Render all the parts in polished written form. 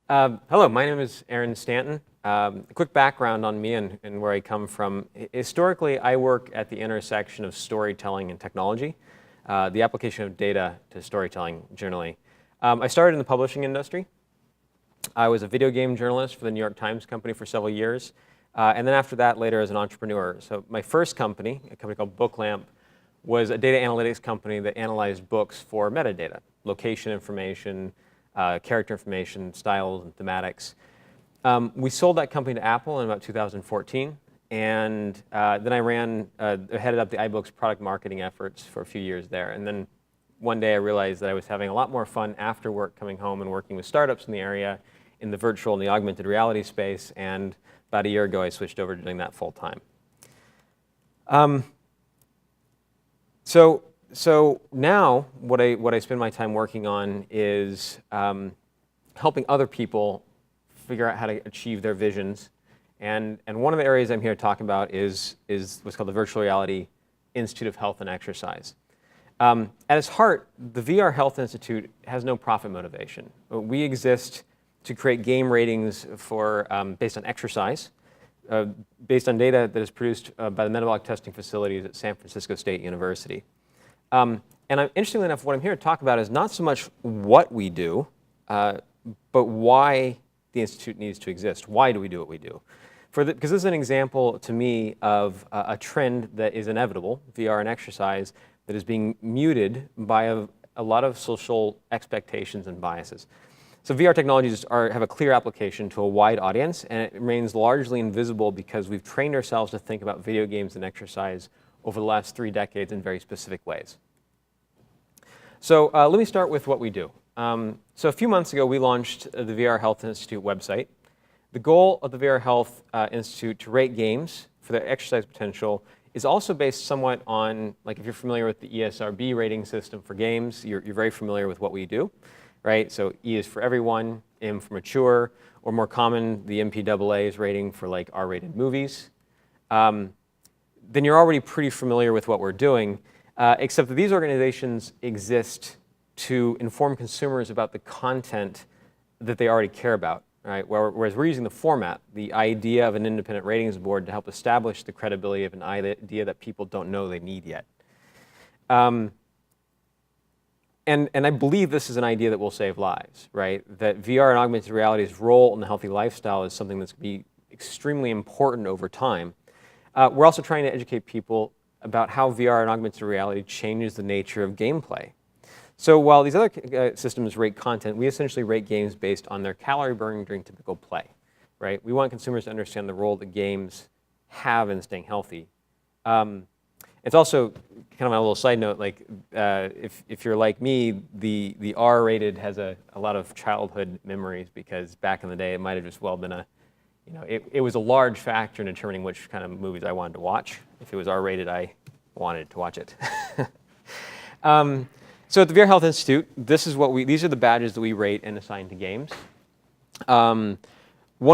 Hello, my name is Stanton. A quick background on me and where I come from. Historically, I work at the intersection of storytelling and technology, the application of data to storytelling generally. I started in the publishing industry. I was a video game journalist for the New York Times company for several years, and then after that, later as an entrepreneur. So my first company, a company called Booklamp, was a data analytics company that analyzed books for metadata, location information, character information, styles, and thematics. We sold that company to Apple in about 2014, and then I headed up the iBooks product marketing efforts for a few years there. And then one day I realized that I was having a lot more fun after work coming home and working with startups in the area in the virtual and the augmented reality space, and about a year ago I switched over to doing that full time. So now what I spend my time working on is helping other people figure out how to achieve their visions. And one of the areas I'm here to talk about is what's called the Virtual Reality Institute of Health and Exercise. At its heart, the VR Health Institute has no profit motivation. We exist to create game ratings based on exercise, based on data that is produced by the metabolic testing facilities at San Francisco State University. And interestingly enough, what I'm here to talk about is not so much what we do, but why the Institute needs to exist. Why do we do what we do? Because this is an example to me of a trend that is inevitable, VR and exercise, that is being muted by a lot of social expectations and biases. So VR technologies have a clear application to a wide audience, and it remains largely invisible because we've trained ourselves to think about video games and exercise over the last 3 decades in very specific ways. So let me start with what we do. So a few months ago, we launched the VR Health Institute website. The goal of the VR Health Institute to rate games for their exercise potential is also based somewhat on, like if you're familiar with the ESRB rating system for games, you're very familiar with what we do, right? So E is for everyone, M for mature, or more common, the MPAA is rating for like R-rated movies. Then you're already pretty familiar with what we're doing, except that these organizations exist to inform consumers about the content that they already care about, right? Whereas we're using the format, the idea of an independent ratings board to help establish the credibility of an idea that people don't know they need yet. And I believe this is an idea that will save lives, right? That VR and augmented reality's role in the healthy lifestyle is something that's going to be extremely important over time. We're also trying to educate people about how VR and augmented reality changes the nature of gameplay. So while these other systems rate content, we essentially rate games based on their calorie burn during typical play, right? We want consumers to understand the role that games have in staying healthy. It's also kind of a little side note, like if you're like me, the R-rated has a lot of childhood memories because back in the day it might have just well been it was a large factor in determining which kind of movies I wanted to watch. If it was R-rated, I wanted to watch it. So at the VR Health Institute, these are the badges that we rate and assign to games. One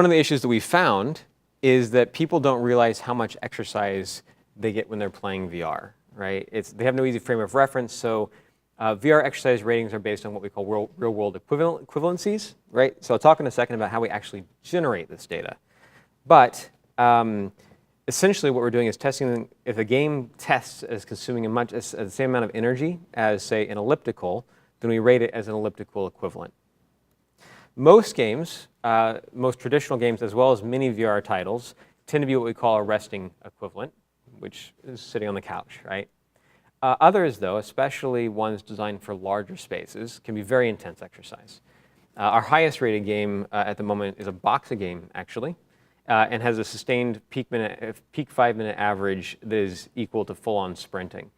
of the issues that we found is that people don't realize how much exercise they get when they're playing VR, right? They have no easy frame of reference, so VR exercise ratings are based on what we call real-world equivalencies, right? So I'll talk in a second about how we actually generate this data. But essentially what we're doing is testing if a game tests as consuming the same amount of energy as, say, an elliptical, then we rate it as an elliptical equivalent. Most games, most traditional games, as well as many VR titles, tend to be what we call a resting equivalent, which is sitting on the couch, right? Others, though, especially ones designed for larger spaces, can be very intense exercise. Our highest rated game at the moment is a boxing game, actually, and has a sustained peak 5-minute average that is equal to full-on sprinting,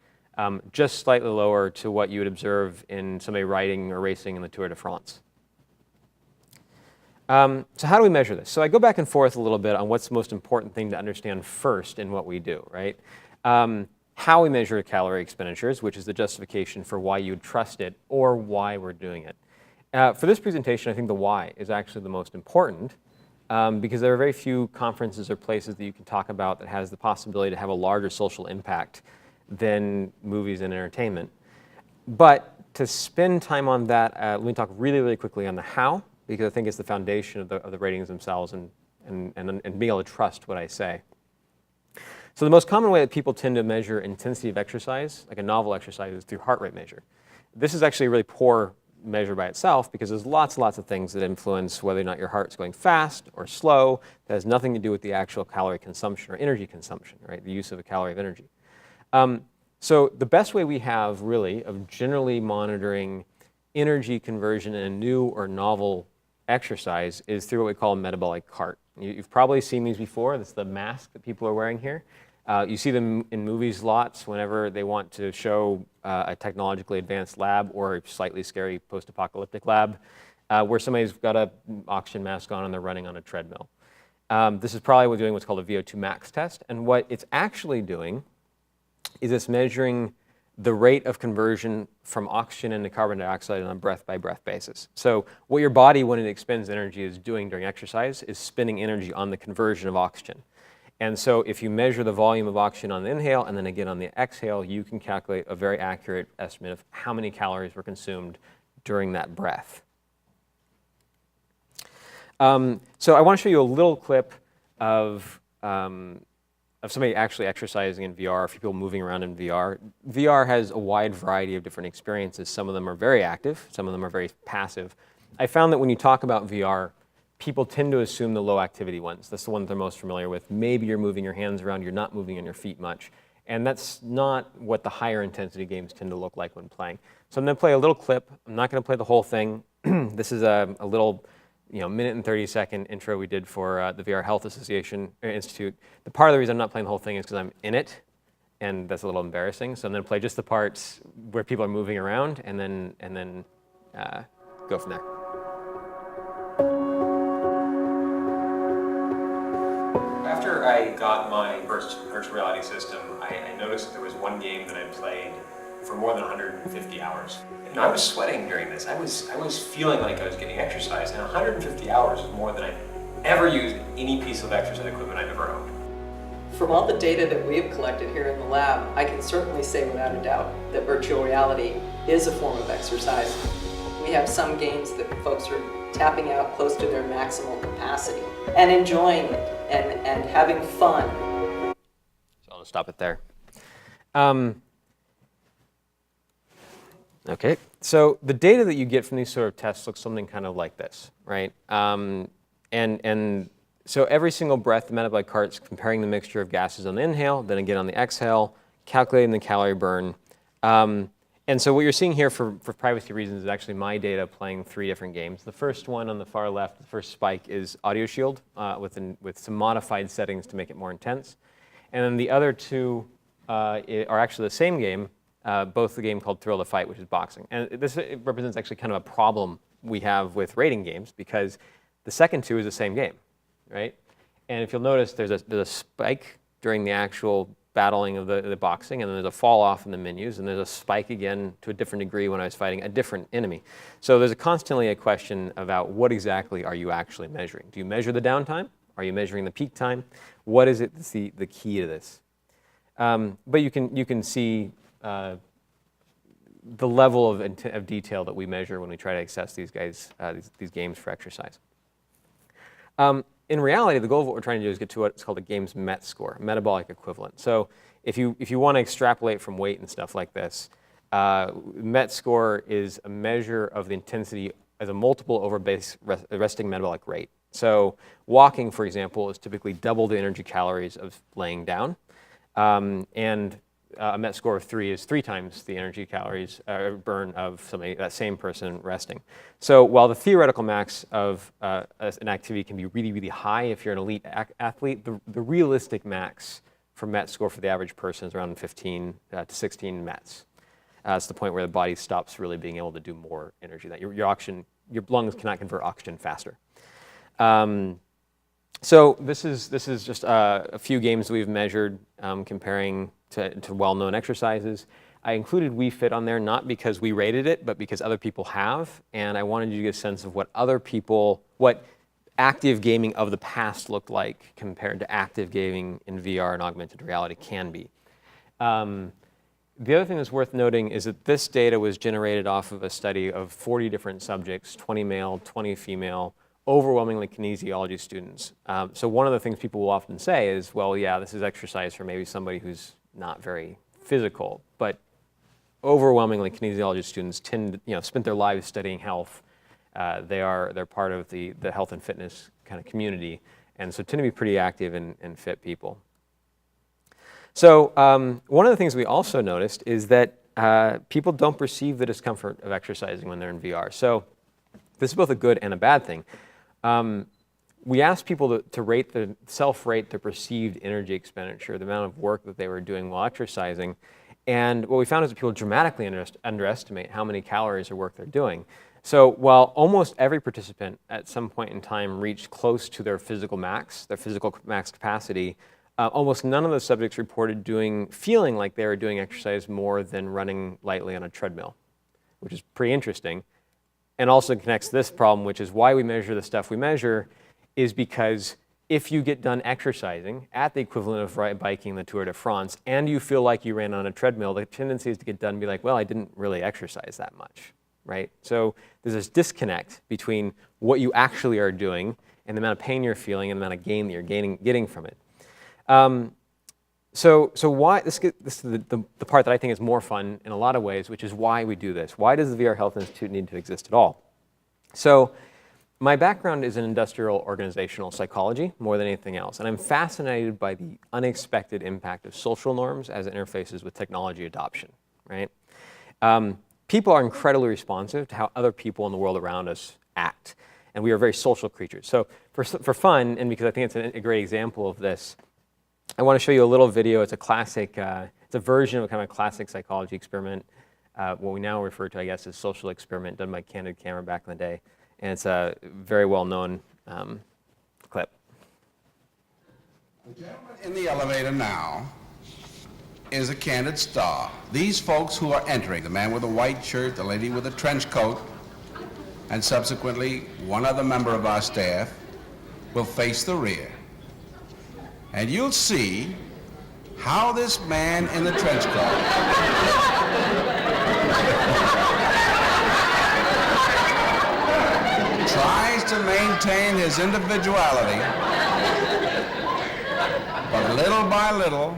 just slightly lower to what you would observe in somebody riding or racing in the Tour de France. So how do we measure this? So I go back and forth a little bit on what's the most important thing to understand first in what we do, right? How we measure calorie expenditures, which is the justification for why you would trust it or why we're doing it. For this presentation, I think the why is actually the most important because there are very few conferences or places that you can talk about that has the possibility to have a larger social impact than movies and entertainment. But to spend time on that, let me talk really, really quickly on the how, because I think it's the foundation of the ratings themselves and being able to trust what I say. So the most common way that people tend to measure intensity of exercise, like a novel exercise, is through heart rate measure. This is actually a really poor measure by itself because there's lots and lots of things that influence whether or not your heart's going fast or slow. That has nothing to do with the actual calorie consumption or energy consumption, right? The use of a calorie of energy. So the best way we have, really, of generally monitoring energy conversion in a new or novel exercise is through what we call a metabolic cart. You've probably seen these before. This is the mask that people are wearing here. You see them in movies lots whenever they want to show a technologically advanced lab or a slightly scary post-apocalyptic lab where somebody's got an oxygen mask on and they're running on a treadmill. This is probably doing what's called a VO2 max test. And what it's actually doing is it's measuring the rate of conversion from oxygen into carbon dioxide on a breath-by-breath basis. So what your body, when it expends energy, is doing during exercise is spending energy on the conversion of oxygen. And so if you measure the volume of oxygen on the inhale and then again on the exhale, you can calculate a very accurate estimate of how many calories were consumed during that breath. So I want to show you a little clip of somebody actually exercising in VR, of people moving around in VR. VR has a wide variety of different experiences. Some of them are very active, some of them are very passive. I found that when you talk about VR, people tend to assume the low activity ones. That's the ones they're most familiar with. Maybe you're moving your hands around, you're not moving on your feet much. And that's not what the higher intensity games tend to look like when playing. So I'm going to play a little clip. I'm not going to play the whole thing. This is a little minute and 30-second intro we did for the VR Health Association Institute. The part of the reason I'm not playing the whole thing is because I'm in it, and that's a little embarrassing. So I'm going to play just the parts where people are moving around, and then go from there. After I got my first virtual reality system, I noticed that there was one game that I played for more than 150 hours. And I was sweating during this. I was feeling like I was getting exercise, and 150 hours is more than I've ever used any piece of exercise equipment I've ever owned. From all the data that we've collected here in the lab, I can certainly say without a doubt that virtual reality is a form of exercise. We have some games that folks are tapping out close to their maximal capacity and enjoying it and having fun. So I'll stop it there. Okay, so the data that you get from these sort of tests looks something kind of like this, right? And so every single breath, the metabolic cart's comparing the mixture of gases on the inhale, then again on the exhale, calculating the calorie burn. And so what you're seeing here for privacy reasons is actually my data playing 3 different games. The first one on the far left, the first spike, is Audio Shield with some modified settings to make it more intense. And then the other 2 are actually the same game, both the game called Thrill to Fight, which is boxing. And this represents actually kind of a problem we have with rating games because the second 2 is the same game, right? And if you'll notice, there's a spike during the actual battling of the boxing, and then there's a fall off in the menus, and there's a spike again to a different degree when I was fighting a different enemy. So there's constantly a question about what exactly are you actually measuring? Do you measure the downtime? Are you measuring the peak time? What is it that's the key to this? But you can see the level of detail that we measure when we try to assess these games for exercise. In reality, the goal of what we're trying to do is get to what's called a game's MET score, metabolic equivalent. So if you want to extrapolate from weight and stuff like this, MET score is a measure of the intensity as a multiple over base resting metabolic rate. So walking, for example, is typically double the energy calories of laying down, and a MET score of 3 is 3 times the energy calories burn of that same person resting. So while the theoretical max of an activity can be really, really high if you're an elite athlete, the realistic max for MET score for the average person is around 15 to 16 METs. It's the point where the body stops really being able to do more energy. That your lungs cannot convert oxygen faster. So this is just a few games we've measured comparing to well-known exercises. I included Wii Fit on there not because we rated it, but because other people have, and I wanted you to get a sense of what active gaming of the past looked like compared to active gaming in VR and augmented reality can be. The other thing that's worth noting is that this data was generated off of a study of 40 different subjects, 20 male, 20 female, overwhelmingly kinesiology students. So one of the things people will often say is, well, yeah, this is exercise for maybe somebody who's not very physical, but overwhelmingly kinesiology students spent their lives studying health. They're part of the health and fitness kind of community, and so tend to be pretty active and fit people. So one of the things we also noticed is that people don't perceive the discomfort of exercising when they're in VR. So this is both a good and a bad thing. We asked people to self-rate their perceived energy expenditure, the amount of work that they were doing while exercising. And what we found is that people dramatically underestimate how many calories or work they're doing. So while almost every participant at some point in time reached close to their physical max capacity, almost none of the subjects reported feeling like they were doing exercise more than running lightly on a treadmill, which is pretty interesting. And also connects to this problem, which is why we measure the stuff we measure, is because if you get done exercising at the equivalent of biking the Tour de France and you feel like you ran on a treadmill, the tendency is to get done and be like, well, I didn't really exercise that much, right? So there's this disconnect between what you actually are doing and the amount of pain you're feeling and the amount of gain that you're getting from it. So why, this is the part that I think is more fun in a lot of ways, which is why we do this. Why does the VR Health Institute need to exist at all? So my background is in industrial organizational psychology more than anything else, and I'm fascinated by the unexpected impact of social norms as it interfaces with technology adoption, right? People are incredibly responsive to how other people in the world around us act, and we are very social creatures. So for fun, and because I think it's a great example of this, I want to show you a little video. It's a classic, it's a version of a kind of classic psychology experiment, what we now refer to, I guess, as social experiment done by Candid Camera back in the day. And it's a very well-known clip. The gentleman in the elevator now is a candid star. These folks who are entering, the man with the white shirt, the lady with the trench coat, and subsequently one other member of our staff, will face the rear. And you'll see how this man in the trench coat tries to maintain his individuality, but little by little,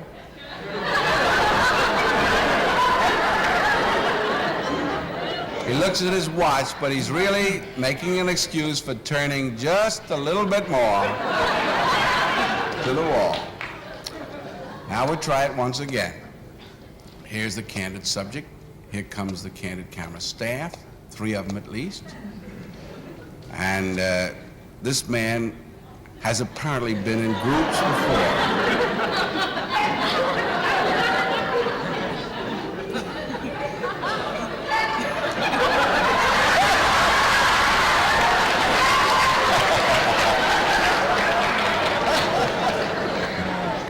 he looks at his watch, but he's really making an excuse for turning just a little bit more to the wall. Now we'll try it once again. Here's the candid subject. Here comes the candid camera staff, 3 of them at least. And this man has apparently been in groups before.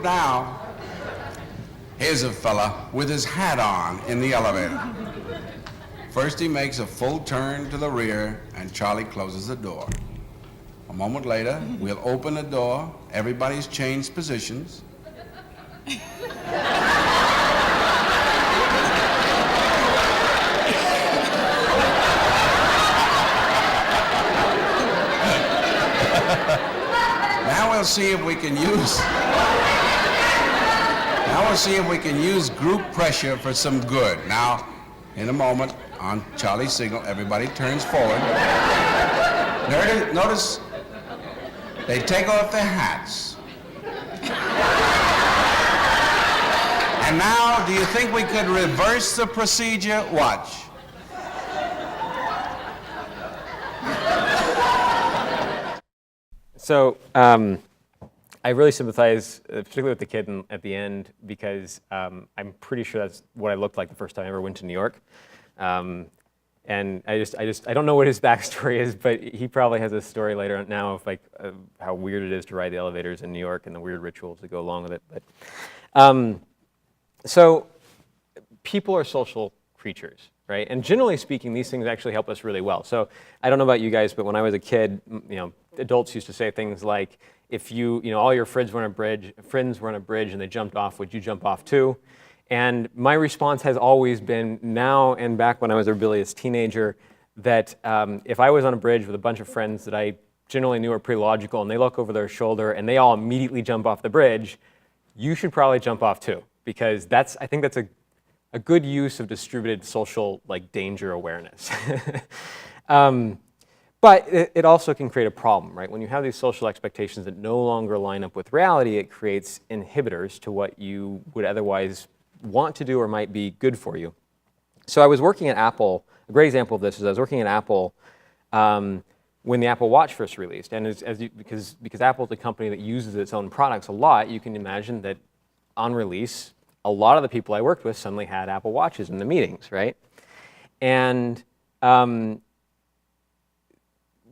Now, here's a fella with his hat on in the elevator. First he makes a full turn to the rear and Charlie closes the door. A moment later, we'll open the door, everybody's changed positions. Now we'll see if we can use group pressure for some good. Now, in a moment, on Charlie's signal, everybody turns forward. Notice they take off their hats. And now, do you think we could reverse the procedure? Watch. So I really sympathize, particularly with the kid at the end, because I'm pretty sure that's what I looked like the first time I ever went to New York. And I don't know what his backstory is, but he probably has a story later on now of like how weird it is to ride the elevators in New York and the weird rituals that go along with it. But so people are social creatures, right? And generally speaking, these things actually help us really well. So I don't know about you guys, but when I was a kid, adults used to say things like, if all your friends were on a bridge and they jumped off, would you jump off too? And my response has always been, now and back when I was a rebellious teenager, that if I was on a bridge with a bunch of friends that I generally knew were pretty logical, and they look over their shoulder and they all immediately jump off the bridge, you should probably jump off too, because I think that's a good use of distributed social danger awareness. But it also can create a problem, right? When you have these social expectations that no longer line up with reality, it creates inhibitors to what you would otherwise want to do or might be good for you. So I was working at Apple. A great example of this is I was working at Apple when the Apple Watch first released. And because Apple is a company that uses its own products a lot, you can imagine that on release, a lot of the people I worked with suddenly had Apple Watches in the meetings, right? And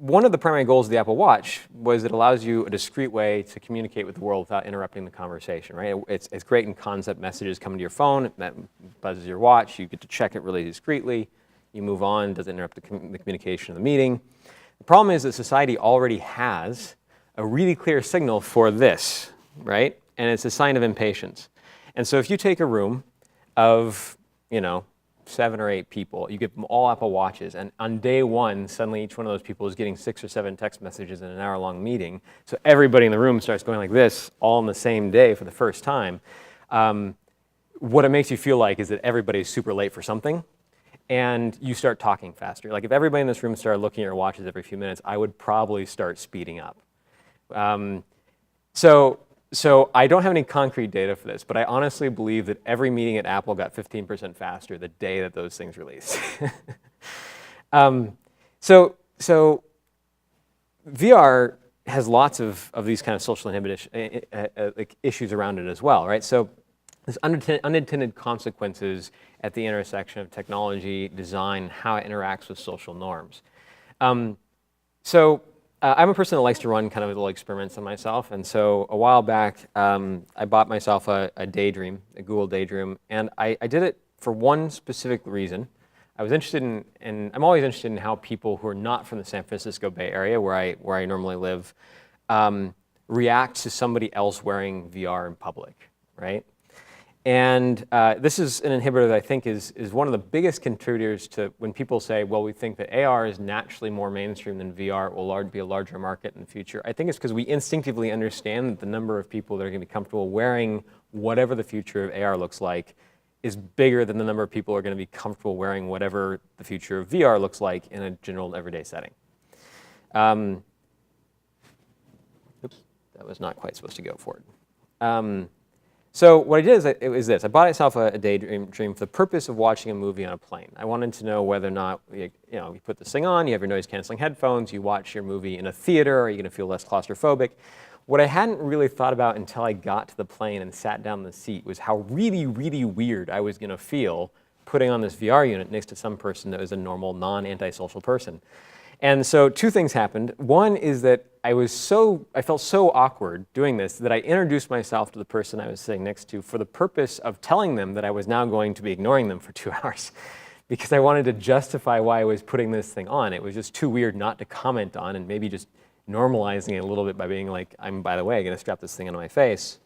one of the primary goals of the Apple Watch was it allows you a discrete way to communicate with the world without interrupting the conversation, right? It's great in concept messages coming to your phone, that buzzes your watch, you get to check it really discreetly, you move on, doesn't interrupt the communication of the meeting. The problem is that society already has a really clear signal for this, right? And it's a sign of impatience. And so if you take a room of, 7 or 8 people, you give them all Apple Watches, and on day one, suddenly each one of those people is getting 6 or 7 text messages in an hour-long meeting. So everybody in the room starts going like this all on the same day for the first time. What it makes you feel like is that everybody's super late for something, and you start talking faster. Like if everybody in this room started looking at your watches every few minutes, I would probably start speeding up. So I don't have any concrete data for this, but I honestly believe that every meeting at Apple got 15% faster the day that those things released. So VR has lots of these kind of social inhibition issues around it as well, right? So there's unintended consequences at the intersection of technology, design, how it interacts with social norms. I'm a person that likes to run kind of little experiments on myself, and so a while back, I bought myself a Daydream, a Google Daydream, and I did it for one specific reason. I was interested in I'm always interested in how people who are not from the San Francisco Bay Area, where I normally live, react to somebody else wearing VR in public, right? And this is an inhibitor that I think is one of the biggest contributors to when people say, well, we think that AR is naturally more mainstream than VR, it will be a larger market in the future. I think it's because we instinctively understand that the number of people that are going to be comfortable wearing whatever the future of AR looks like is bigger than the number of people who are going to be comfortable wearing whatever the future of VR looks like in a general everyday setting. Oops, that was not quite supposed to go forward. So what I did is it was this. I bought myself a Daydream for the purpose of watching a movie on a plane. I wanted to know whether or not, you put this thing on, you have your noise-canceling headphones, you watch your movie in a theater, are you going to feel less claustrophobic? What I hadn't really thought about until I got to the plane and sat down in the seat was how really, really weird I was going to feel putting on this VR unit next to some person that was a normal, non-antisocial person. And so 2 things happened. One is that I felt so awkward doing this that I introduced myself to the person I was sitting next to for the purpose of telling them that I was now going to be ignoring them for 2 hours because I wanted to justify why I was putting this thing on. It was just too weird not to comment on, and maybe just normalizing it a little bit by being like, I'm, by the way, going to strap this thing onto my face.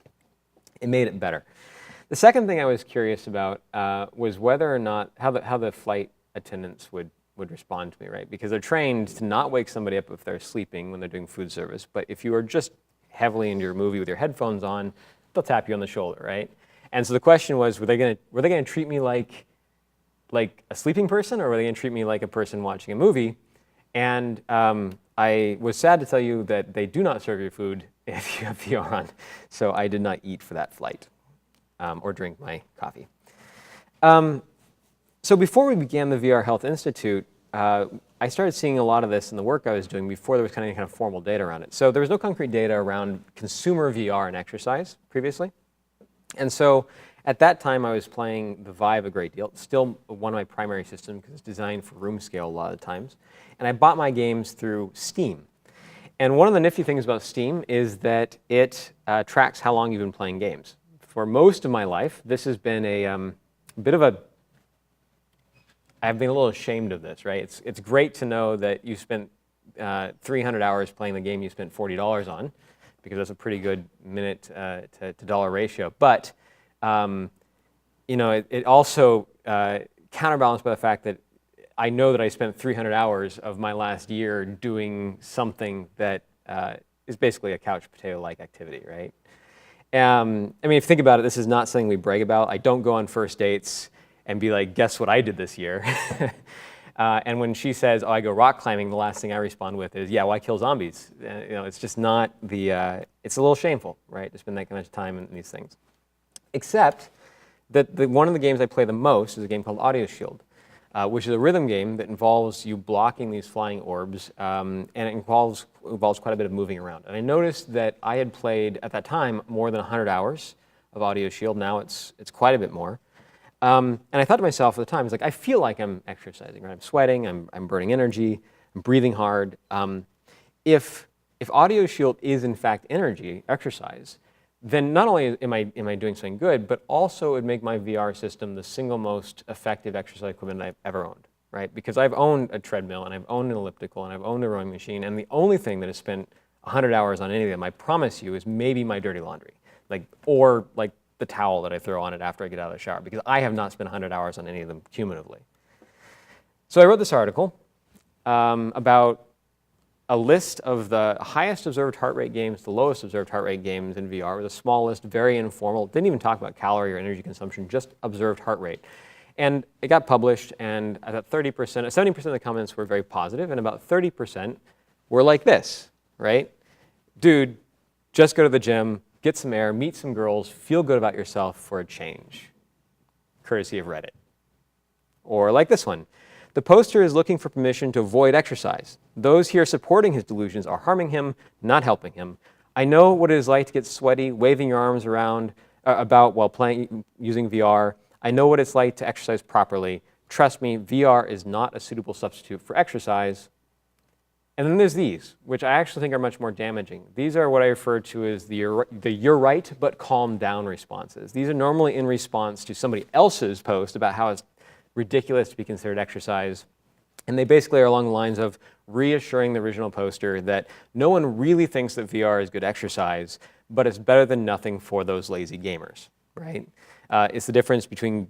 It made it better. The second thing I was curious about was whether or not, how the flight attendants would respond to me, right? Because they're trained to not wake somebody up if they're sleeping when they're doing food service. But if you are just heavily into your movie with your headphones on, they'll tap you on the shoulder, right? And so the question was, were they gonna treat me like a sleeping person, or were they gonna treat me like a person watching a movie? And I was sad to tell you that they do not serve your food if you have VR on. So I did not eat for that flight or drink my coffee. So before we began the VR Health Institute, I started seeing a lot of this in the work I was doing before there was kind of formal data around it. So there was no concrete data around consumer VR and exercise previously. And so at that time, I was playing the Vive a great deal. It's still one of my primary systems because it's designed for room scale a lot of times. And I bought my games through Steam. And one of the nifty things about Steam is that it tracks how long you've been playing games. For most of my life, this has been a bit of a I've been a little ashamed of this, right? It's great to know that you spent 300 hours playing the game you spent $40 on, because that's a pretty good minute to dollar ratio. But it also counterbalanced by the fact that I know that I spent 300 hours of my last year doing something that is basically a couch potato-like activity, right? I mean, if you think about it, this is not something we brag about. I don't go on first dates and be like, guess what I did this year? And when she says, oh, I go rock climbing, the last thing I respond with is, yeah, why kill zombies? It's just not it's a little shameful, right, to spend that kind of time in these things. Except that one of the games I play the most is a game called Audio Shield, which is a rhythm game that involves you blocking these flying orbs, and it involves quite a bit of moving around. And I noticed that I had played, at that time, more than 100 hours of Audio Shield. Now it's quite a bit more. And I thought to myself at the time, it's like, I feel like I'm exercising, right? I'm sweating, I'm burning energy, I'm breathing hard. If Audio Shield is in fact energy, exercise, then not only am I doing something good, but also it would make my VR system the single most effective exercise equipment I've ever owned, right? Because I've owned a treadmill, and I've owned an elliptical, and I've owned a rowing machine, and the only thing that has spent 100 hours on any of them, I promise you, is maybe my dirty laundry, or the towel that I throw on it after I get out of the shower, because I have not spent 100 hours on any of them cumulatively. So I wrote this article about a list of the highest observed heart rate games, the lowest observed heart rate games in VR, the smallest, very informal, didn't even talk about calorie or energy consumption, just observed heart rate. And it got published, and about 70% of the comments were very positive, and about 30% were like this, right? Dude, just go to the gym, get some air, meet some girls, feel good about yourself for a change. Courtesy of Reddit. Or like this one. The poster is looking for permission to avoid exercise. Those here supporting his delusions are harming him, not helping him. I know what it is like to get sweaty, waving your arms around about while using VR. I know what it's like to exercise properly. Trust me, VR is not a suitable substitute for exercise. And then there's these, which I actually think are much more damaging. These are what I refer to as the you're right, but calm down responses. These are normally in response to somebody else's post about how it's ridiculous to be considered exercise. And they basically are along the lines of reassuring the original poster that no one really thinks that VR is good exercise, but it's better than nothing for those lazy gamers, right? It's the difference between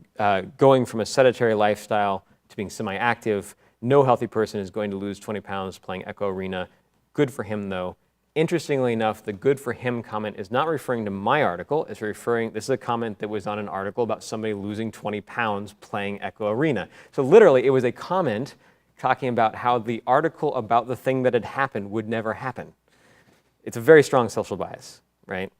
going from a sedentary lifestyle to being semi-active. No healthy person is going to lose 20 pounds playing Echo Arena. Good for him, though. Interestingly enough, the good for him comment is not referring to my article. This is a comment that was on an article about somebody losing 20 pounds playing Echo Arena. So literally, it was a comment talking about how the article about the thing that had happened would never happen. It's a very strong social bias, right?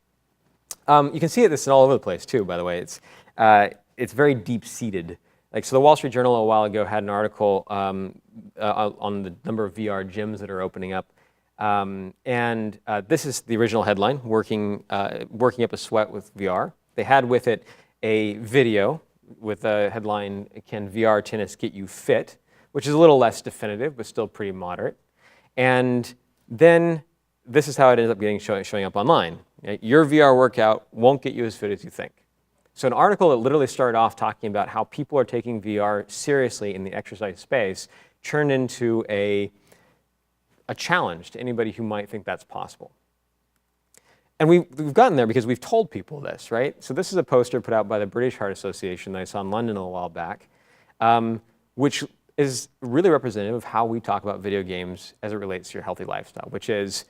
You can see this all over the place, too, by the way. It's very deep-seated. So the Wall Street Journal a while ago had an article on the number of VR gyms that are opening up. This is the original headline, working up a sweat with VR. They had with it a video with a headline, Can VR Tennis Get You Fit? Which is a little less definitive, but still pretty moderate. And then this is how it ends up showing up online. Your VR workout won't get you as fit as you think. So an article that literally started off talking about how people are taking VR seriously in the exercise space turned into a challenge to anybody who might think that's possible. And we've gotten there because we've told people this, right? So this is a poster put out by the British Heart Association that I saw in London a while back, which is really representative of how we talk about video games as it relates to your healthy lifestyle, which is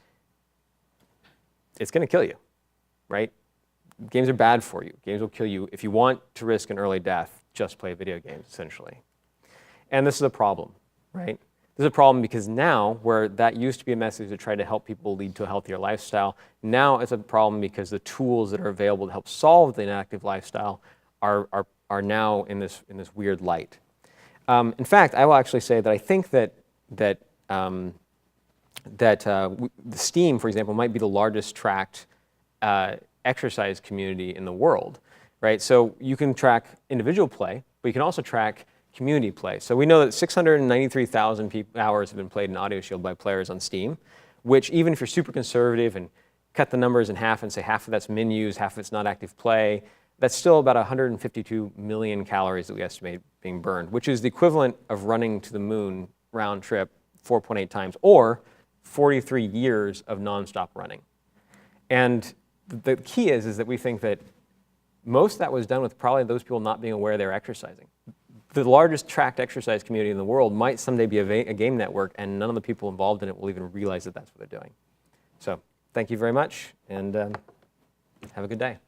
it's going to kill you, right? Games are bad for you. Games will kill you. If you want to risk an early death, just play video games, essentially. And this is a problem, right? This is a problem because now, where that used to be a message to try to help people lead to a healthier lifestyle, now it's a problem because the tools that are available to help solve the inactive lifestyle are now in this weird light. In fact, I will actually say that I think that Steam, for example, might be the largest tracked exercise community in the world, right? So you can track individual play, but you can also track community play. So we know that 693,000 hours have been played in Audio Shield by players on Steam, which even if you're super conservative and cut the numbers in half and say half of that's menus, half of it's not active play, that's still about 152 million calories that we estimate being burned, which is the equivalent of running to the moon round trip 4.8 times, or 43 years of nonstop running. And the key is that we think that most of that was done with probably those people not being aware they were exercising. The largest tracked exercise community in the world might someday be a game network, and none of the people involved in it will even realize that that's what they're doing. So thank you very much, and have a good day.